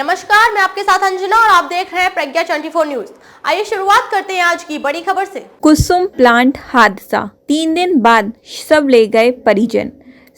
नमस्कार, मैं आपके साथ अंजना और आप देख रहे हैं प्रज्ञा 24 न्यूज। आइए शुरुआत करते हैं आज की बड़ी खबर से। कुसुम प्लांट हादसा, 3 दिन बाद सब ले गए परिजन।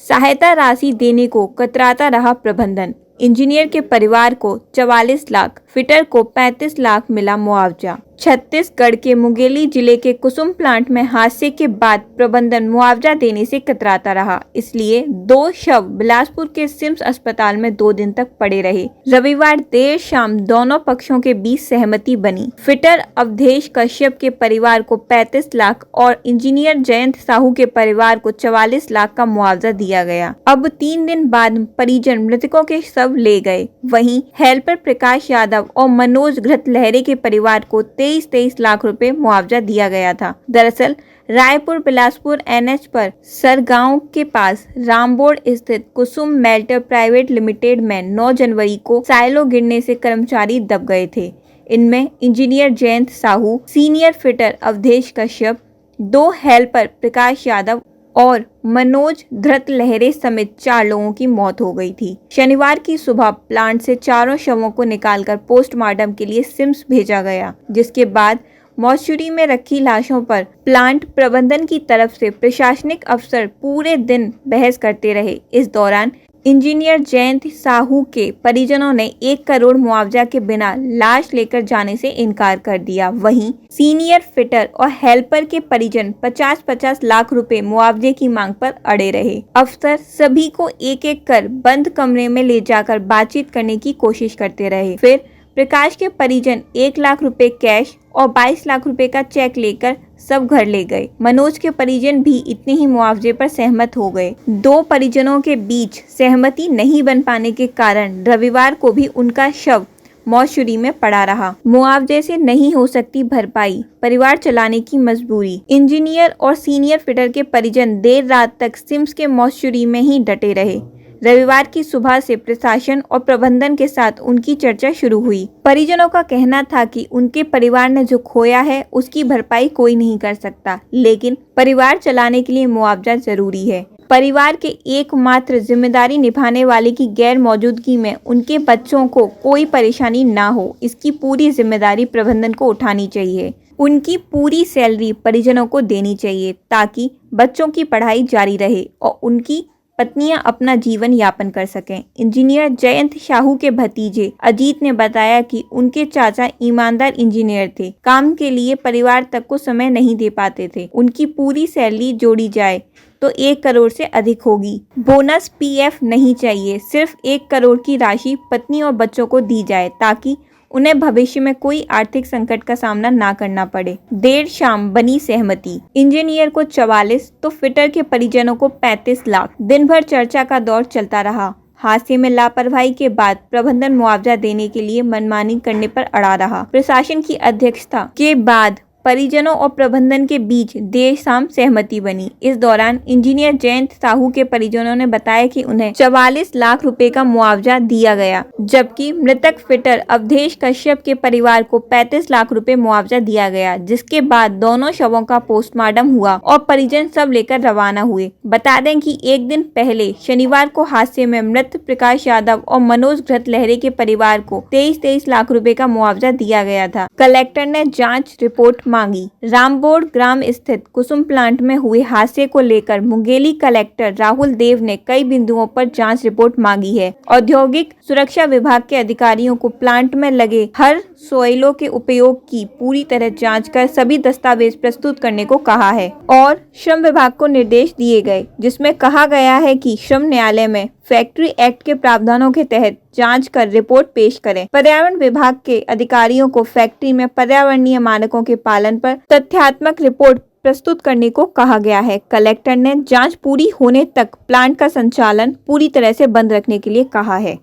सहायता राशि देने को कतराता रहा प्रबंधन। इंजीनियर के परिवार को 44 लाख, फिटर को 35 लाख मिला मुआवजा। छत्तीसगढ़ के मुंगेली जिले के कुसुम प्लांट में हादसे के बाद प्रबंधन मुआवजा देने से कतराता रहा, इसलिए 2 शव बिलासपुर के सिम्स अस्पताल में 2 दिन तक पड़े रहे। रविवार देर शाम दोनों पक्षों के बीच सहमति बनी। फिटर अवधेश कश्यप के परिवार को 35 लाख और इंजीनियर जयंत साहू के परिवार को 44 लाख का मुआवजा दिया गया। अब 3 दिन बाद परिजन मृतकों के शव ले गए। वहीं हेल्पर प्रकाश यादव और मनोज घृत लहरे के परिवार को 23 लाख रुपए मुआवजा दिया गया था। दरअसल रायपुर बिलासपुर एनएच पर सरगांव के पास रामबोड़ स्थित कुसुम मेल्टर प्राइवेट लिमिटेड में 9 जनवरी को साइलो गिरने से कर्मचारी दब गए थे। इनमें engineer Jayant Sahu, senior fitter Awadhesh Kashyap, 2 helper Prakash Yadav और मनोज धृत लहरे समेत 4 लोगों की मौत हो गई थी। शनिवार की सुबह प्लांट से चारों शवों को निकालकर पोस्टमार्टम के लिए सिम्स भेजा गया, जिसके बाद मॉर्चरी में रखी लाशों पर प्लांट प्रबंधन की तरफ से प्रशासनिक अफसर पूरे दिन बहस करते रहे। इस दौरान इंजीनियर जयंत साहू के परिजनों ने 1 करोड़ मुआवजा के बिना लाश लेकर जाने से इनकार कर दिया। वहीं सीनियर फिटर और हेल्पर के परिजन 50-50 लाख रुपए मुआवजे की मांग पर अड़े रहे। अफसर सभी को एक-एक कर बंद कमरे में ले जाकर बातचीत करने की कोशिश करते रहे। फिर प्रकाश के परिजन 1 लाख रुपए कैश और 22 लाख रुपए का चेक लेकर सब घर ले गए। मनोज के परिजन भी इतने ही मुआवजे पर सहमत हो गए। 2 परिजनों के बीच सहमति नहीं बन पाने के कारण रविवार को भी उनका शव मॉर्चरी में पड़ा रहा। मुआवजे से नहीं हो सकती भरपाई, परिवार चलाने की मजबूरी। इंजीनियर और सीनियर फिटर के परिजन देर रात तक सिम्स के मॉर्चरी में ही डटे रहे। रविवार की सुबह से प्रशासन और प्रबंधन के साथ उनकी चर्चा शुरू हुई। परिजनों का कहना था कि उनके परिवार ने जो खोया है उसकी भरपाई कोई नहीं कर सकता, लेकिन परिवार चलाने के लिए मुआवजा जरूरी है। परिवार के एकमात्र जिम्मेदारी निभाने वाले की गैर मौजूदगी में उनके बच्चों को कोई परेशानी ना हो, इसकी पूरी जिम्मेदारी प्रबंधन को उठानी चाहिए। उनकी पूरी सैलरी परिजनों को देनी चाहिए ताकि बच्चों की पढ़ाई जारी रहे और उनकी पत्नियां अपना जीवन यापन कर सकें। इंजीनियर जयंत साहू के भतीजे अजीत ने बताया कि उनके चाचा ईमानदार इंजीनियर थे, काम के लिए परिवार तक को समय नहीं दे पाते थे। उनकी पूरी सैलरी जोड़ी जाए तो 1 करोड़ से अधिक होगी। बोनस पीएफ नहीं चाहिए, सिर्फ 1 करोड़ की राशि पत्नी और बच्चों को दी जाए ताकि उन्हें भविष्य में कोई आर्थिक संकट का सामना ना करना पड़े। देर शाम बनी सहमति। इंजीनियर को 44 तो फिटर के परिजनों को 35 लाख। दिन भर चर्चा का दौर चलता रहा। हादसे में लापरवाही के बाद प्रबंधन मुआवजा देने के लिए मनमानी करने पर अड़ा रहा। प्रशासन की अध्यक्षता के बाद परिजनों और प्रबंधन के बीच देर शाम सहमति बनी। इस दौरान इंजीनियर जयंत साहू के परिजनों ने बताया कि उन्हें 44 लाख रुपए का मुआवजा दिया गया, जबकि मृतक फिटर अवधेश कश्यप के परिवार को 35 लाख रुपए मुआवजा दिया गया, जिसके बाद दोनों शवों का पोस्टमार्टम हुआ और परिजन सब लेकर रवाना हुए। बता दें कि 1 दिन पहले शनिवार को हादसे में मृत प्रकाश यादव और मनोज घृत लहरे के परिवार को 23 लाख रुपए का मुआवजा दिया गया था। कलेक्टर ने जाँच रिपोर्ट मांगी। रामबोड़ ग्राम स्थित कुसुम प्लांट में हुए हादसे को लेकर मुंगेली कलेक्टर राहुल देव ने कई बिंदुओं पर जांच रिपोर्ट मांगी है। औद्योगिक सुरक्षा विभाग के अधिकारियों को प्लांट में लगे हर सोइलों के उपयोग की पूरी तरह जांच कर सभी दस्तावेज प्रस्तुत करने को कहा है और श्रम विभाग को निर्देश दिए गए, जिसमें कहा गया है कि श्रम न्यायालय में फैक्ट्री एक्ट के प्रावधानों के तहत जांच कर रिपोर्ट पेश करें। पर्यावरण विभाग के अधिकारियों को फैक्ट्री में पर्यावरणीय मानकों के पालन पर तथ्यात्मक रिपोर्ट प्रस्तुत करने को कहा गया है। कलेक्टर ने जांच पूरी होने तक प्लांट का संचालन पूरी तरह से बंद रखने के लिए कहा है।